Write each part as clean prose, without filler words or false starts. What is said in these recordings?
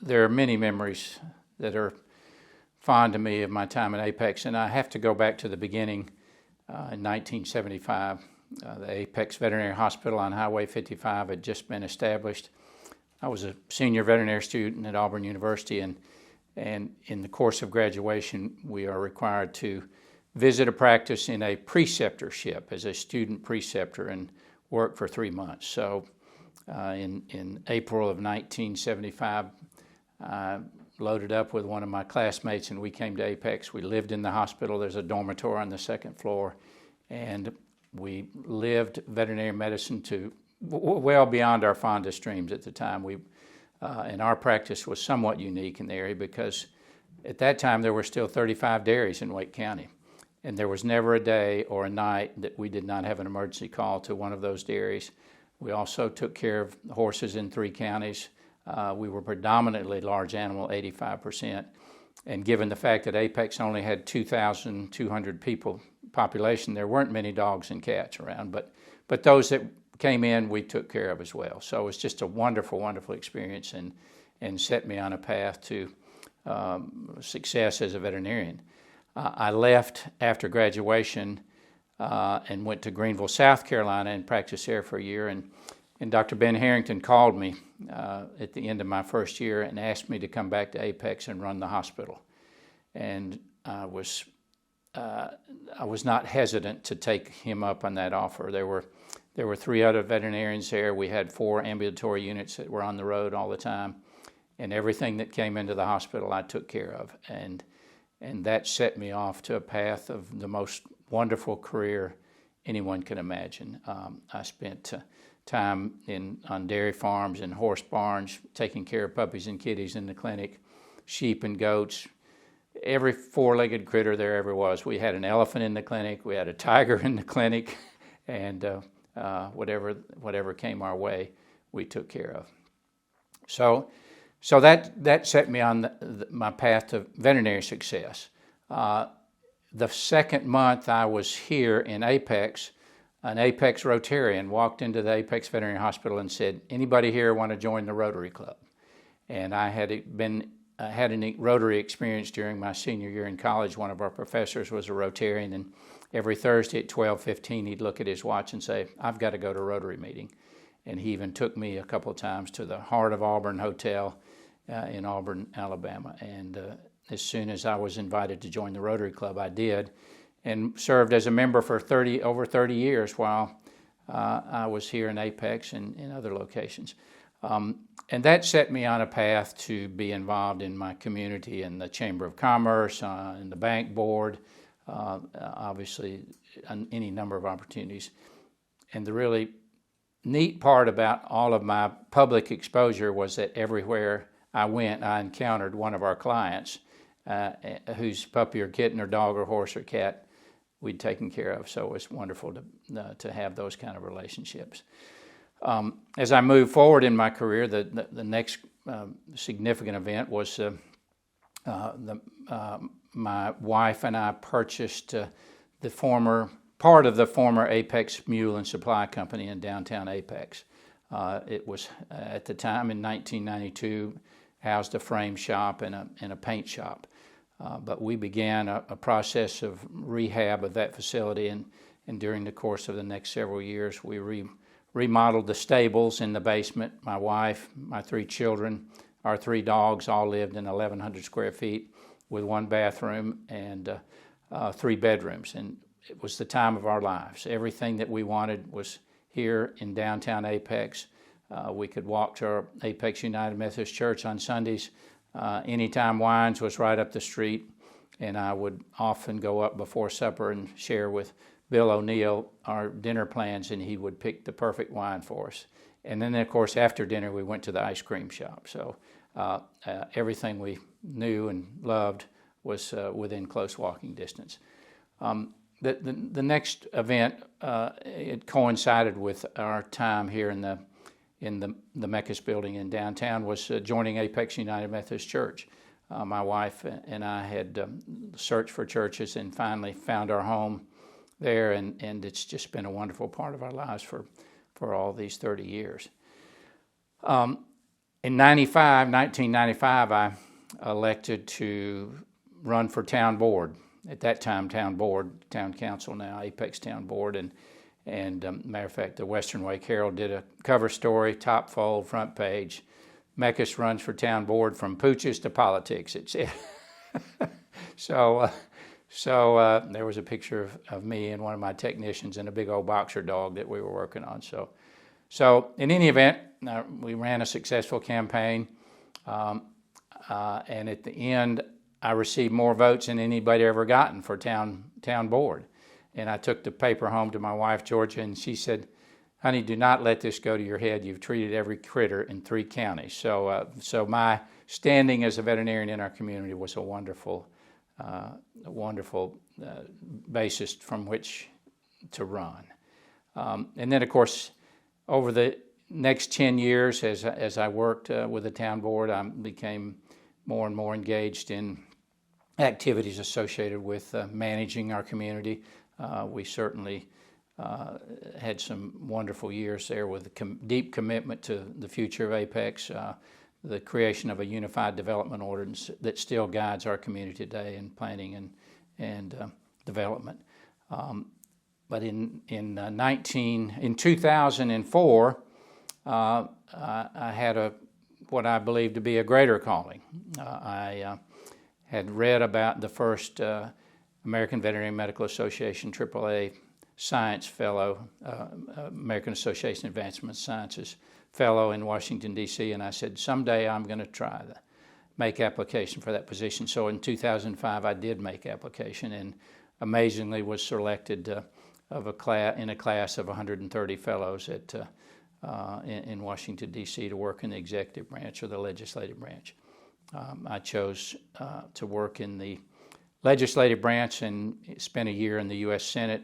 there are many memories that are fond to me of my time at Apex, and I have to go back to the beginning in 1975. The Apex Veterinary Hospital on Highway 55 had just been established. I was a senior veterinary student at Auburn University, and in the course of graduation, we are required to visit a practice in a preceptorship as a student preceptor and work for 3 months. So in April of 1975, I loaded up with one of my classmates and we came to Apex. We lived in the hospital. There's a dormitory on the second floor, and we lived veterinary medicine to well beyond our fondest dreams at the time. And our practice was somewhat unique in the area because at that time there were still 35 dairies in Wake County. And there was never a day or a night that we did not have an emergency call to one of those dairies. We also took care of horses in 3 counties. We were predominantly large animal, 85%. And given the fact that Apex only had 2,200 people population, there weren't many dogs and cats around. But those that came in, we took care of as well. So it was just a wonderful, wonderful experience and set me on a path to success as a veterinarian. I left after graduation and went to Greenville, South Carolina, and practiced there for a year. And Dr. Ben Harrington called me at the end of my first year and asked me to come back to Apex and run the hospital. And I was not hesitant to take him up on that offer. There were 3 other veterinarians there. We had 4 ambulatory units that were on the road all the time, and everything that came into the hospital I took care of. And that set me off to a path of the most wonderful career anyone can imagine. I spent time on dairy farms and horse barns, taking care of puppies and kitties in the clinic, sheep and goats, every 4-legged critter there ever was. We had an elephant in the clinic, we had a tiger in the clinic, and whatever came our way, we took care of. So that set me on my path to veterinary success. The second month I was here in Apex, an Apex Rotarian walked into the Apex Veterinary Hospital and said, "Anybody here want to join the Rotary Club?" And I had a Rotary experience during my senior year in college. One of our professors was a Rotarian, and every Thursday at 12:15 he'd look at his watch and say, "I've got to go to a Rotary meeting." And he even took me a couple of times to the Heart of Auburn Hotel in Auburn, Alabama. And as soon as I was invited to join the Rotary Club, I did, and served as a member for over 30 years while I was here in Apex and in other locations. And that set me on a path to be involved in my community in the Chamber of Commerce, in the bank board, obviously any number of opportunities. And the really neat part about all of my public exposure was that everywhere I went, I encountered one of our clients whose puppy or kitten or dog or horse or cat we'd taken care of. So it was wonderful to have those kind of relationships. As I moved forward in my career, the next significant event was my wife and I purchased part of the former Apex Mule and Supply Company in downtown Apex. It was at the time in 1992 housed a frame shop and a paint shop. But we began a process of rehab of that facility, and during the course of the next several years, we remodeled the stables in the basement. My wife, my 3 children, our 3 dogs all lived in 1,100 square feet with 1 bathroom and 3 bedrooms. And it was the time of our lives. Everything that we wanted was here in downtown Apex. We could walk to our Apex United Methodist Church on Sundays. Anytime Wines was right up the street, and I would often go up before supper and share with Bill O'Neill our dinner plans, and he would pick the perfect wine for us. And then, of course, after dinner, we went to the ice cream shop. So everything we knew and loved was within close walking distance. The next event, it coincided with our time here in the Meckes building in downtown, was joining Apex United Methodist Church. My wife and I had searched for churches and finally found our home there, and it's just been a wonderful part of our lives for all these 30 years. In 1995, I elected to run for town board. At that time, town council now, Apex Town Board, and matter of fact, the Western Wake Herald did a cover story, top fold, front page. Meckes runs for town board from pooches to politics, it said. So there was a picture of me and one of my technicians and a big old boxer dog that we were working on. So in any event, we ran a successful campaign, and at the end, I received more votes than anybody ever gotten for town board. And I took the paper home to my wife, Georgia, and she said, "Honey, do not let this go to your head. You've treated every critter in 3 counties." So my standing as a veterinarian in our community was a wonderful basis from which to run. And then, of course, over the next 10 years, as I worked with the town board, I became more and more engaged in activities associated with managing our community. We certainly had some wonderful years there with a deep commitment to the future of Apex, the creation of a unified development ordinance that still guides our community today in planning and development. But in 2004, I had what I believe to be a greater calling. I had read about the first American Veterinary Medical Association AAA Science Fellow, American Association of Advancement Sciences Fellow in Washington, D.C., and I said, someday I'm going to try to make application for that position. So in 2005, I did make application and amazingly was selected in a class of 130 fellows in Washington, D.C. to work in the executive branch or the legislative branch. I chose to work in the legislative branch and spent a year in the U.S. Senate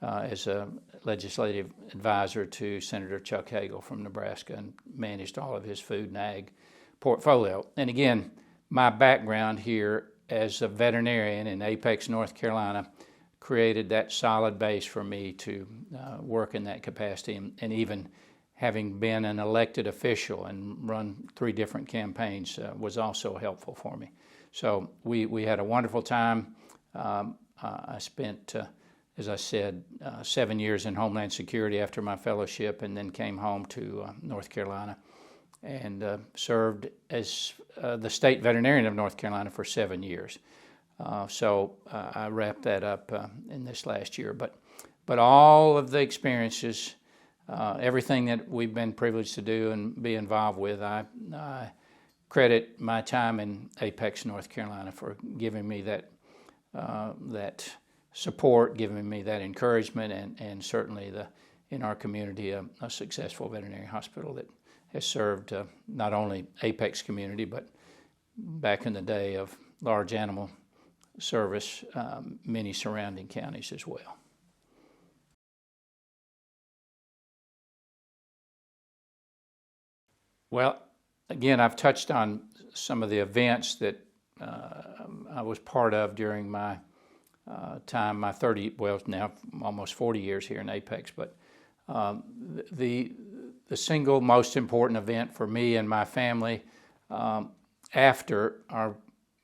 as a legislative advisor to Senator Chuck Hagel from Nebraska and managed all of his food and ag portfolio. And again, my background here as a veterinarian in Apex, North Carolina, created that solid base for me to work in that capacity, and even having been an elected official and run 3 different campaigns was also helpful for me. So we had a wonderful time. I spent, as I said, 7 years in Homeland Security after my fellowship, and then came home to North Carolina and served as the state veterinarian of North Carolina for 7 years. So I wrapped that up in this last year. But all of the experiences, everything that we've been privileged to do and be involved with, I credit my time in Apex, North Carolina, for giving me that support, giving me that encouragement, and certainly in our community a successful veterinary hospital that has served not only Apex community, but back in the day of large animal service, many surrounding counties as well. Well, again, I've touched on some of the events that I was part of during my time, now almost 40 years here in Apex. But the single most important event for me and my family after our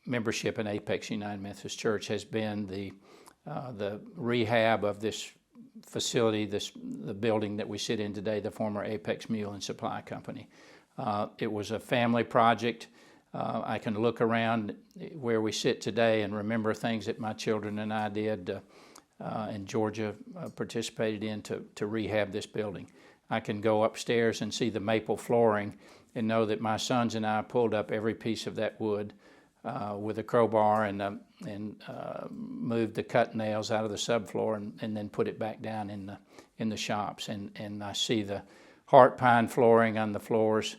membership in Apex United Methodist Church has been the rehab of this facility, the building that we sit in today, the former Apex Mule and Supply Company. It was a family project. I can look around where we sit today and remember things that my children and I did and Georgia participated in to rehab this building. I can go upstairs and see the maple flooring and know that my sons and I pulled up every piece of that wood with a crowbar and moved the cut nails out of the subfloor and then put it back down in the shops. And I see the heart pine flooring on the floors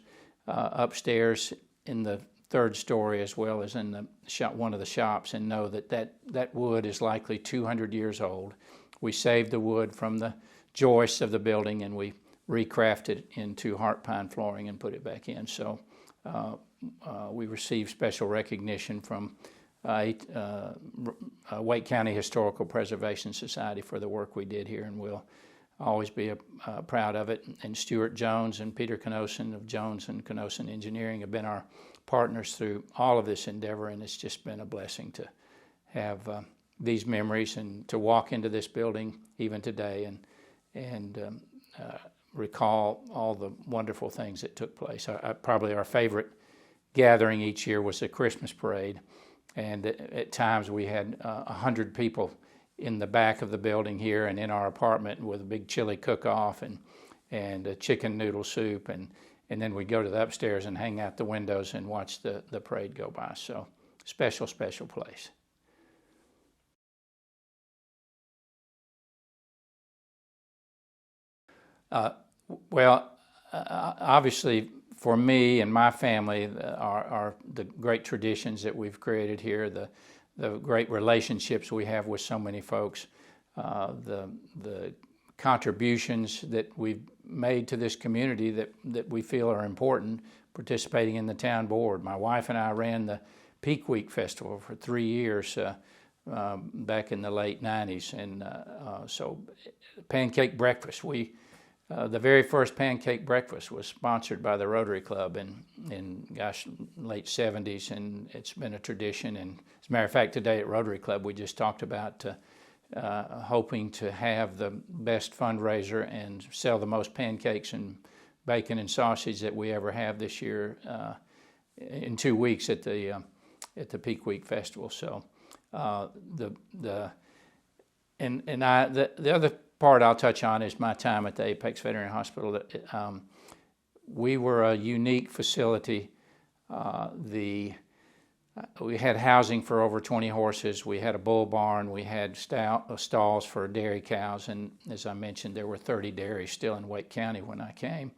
upstairs in the 3rd story as well as in the one of the shops, and know that wood is likely 200 years old. We saved the wood from the joists of the building and we recrafted it into heart pine flooring and put it back in. So we received special recognition from Wake County Historical Preservation Society for the work we did here, and we'll always be proud of it. And Stuart Jones and Peter Canosen of Jones and Canosen Engineering have been our partners through all of this endeavor, and it's just been a blessing to have these memories and to walk into this building even today and recall all the wonderful things that took place. Probably our favorite gathering each year was the Christmas parade, and at times we had 100 people in the back of the building here and in our apartment with a big chili cook-off and a chicken noodle soup, and then we'd go to the upstairs and hang out the windows and watch the parade go by. So special place. Obviously, for me and my family, are the great traditions that we've created here, the great relationships we have with so many folks, the contributions that we've made to this community that we feel are important, participating in the town board. My wife and I ran the Peak Week Festival for 3 years back in the late 90s, and so pancake breakfast. The very first pancake breakfast was sponsored by the Rotary Club in late 70s, and it's been a tradition. And as a matter of fact, today at Rotary Club, we just talked about hoping to have the best fundraiser and sell the most pancakes and bacon and sausage that we ever have this year in 2 weeks at the Peak Week Festival. So the other part I'll touch on is my time at the Apex Veterinary Hospital. We were a unique facility. We had housing for over 20 horses. We had a bull barn. We had stalls for dairy cows. And as I mentioned, there were 30 dairies still in Wake County when I came.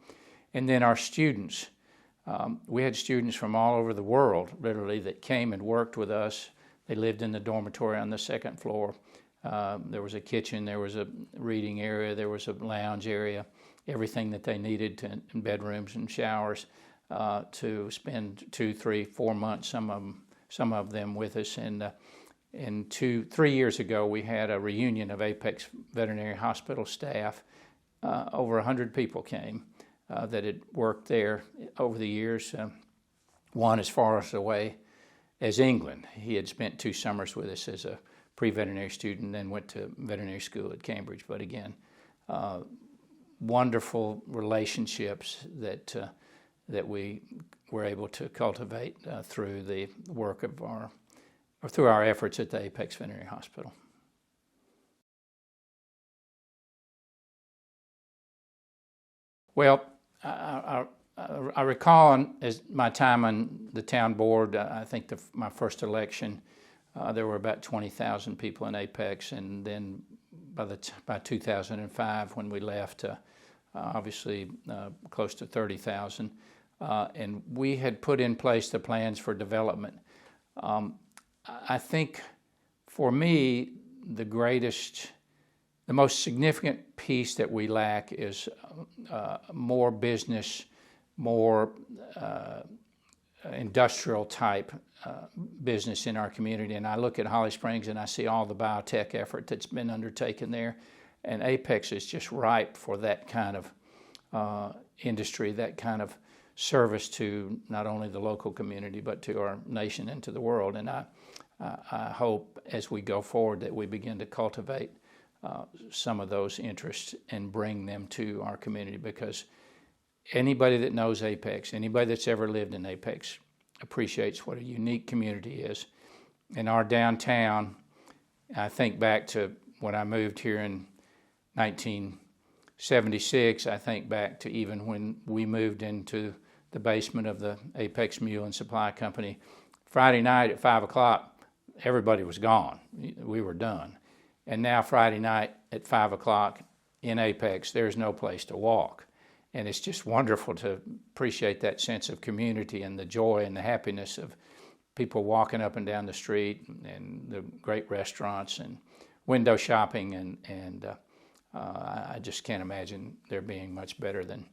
And then our students. We had students from all over the world, literally, that came and worked with us. They lived in the dormitory on the second floor. There was a kitchen, there was a reading area, there was a lounge area, everything that they needed in bedrooms and showers to spend 2, 3, 4 months, some of them with us. And 3 years ago, we had a reunion of Apex Veterinary Hospital staff. Over 100 people came that had worked there over the years. One as far away as England. He had spent 2 summers with us as a pre-veterinary student, then went to veterinary school at Cambridge. But again, wonderful relationships that we were able to cultivate through the work of through our efforts at the Apex Veterinary Hospital. Well, I recall as my time on the town board, I think my first election, there were about 20,000 people in Apex, and then by 2005, when we left, obviously close to 30,000, and we had put in place the plans for development. I think for me, the most significant piece that we lack is more business, more industrial type business in our community. And I look at Holly Springs and I see all the biotech effort that's been undertaken there. And Apex is just ripe for that kind of industry, that kind of service to not only the local community, but to our nation and to the world. And I hope as we go forward that we begin to cultivate some of those interests and bring them to our community, because anybody that knows Apex, anybody that's ever lived in Apex, appreciates what a unique community is. In our downtown, I think back to when I moved here in 1976, I think back to even when we moved into the basement of the Apex Mule and Supply Company. Friday night at 5 o'clock, everybody was gone. We were done. And now Friday night at 5 o'clock in Apex, there's no place to walk. And it's just wonderful to appreciate that sense of community and the joy and the happiness of people walking up and down the street, and the great restaurants and window shopping. And I just can't imagine there being much better than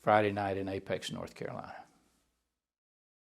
Friday night in Apex, North Carolina.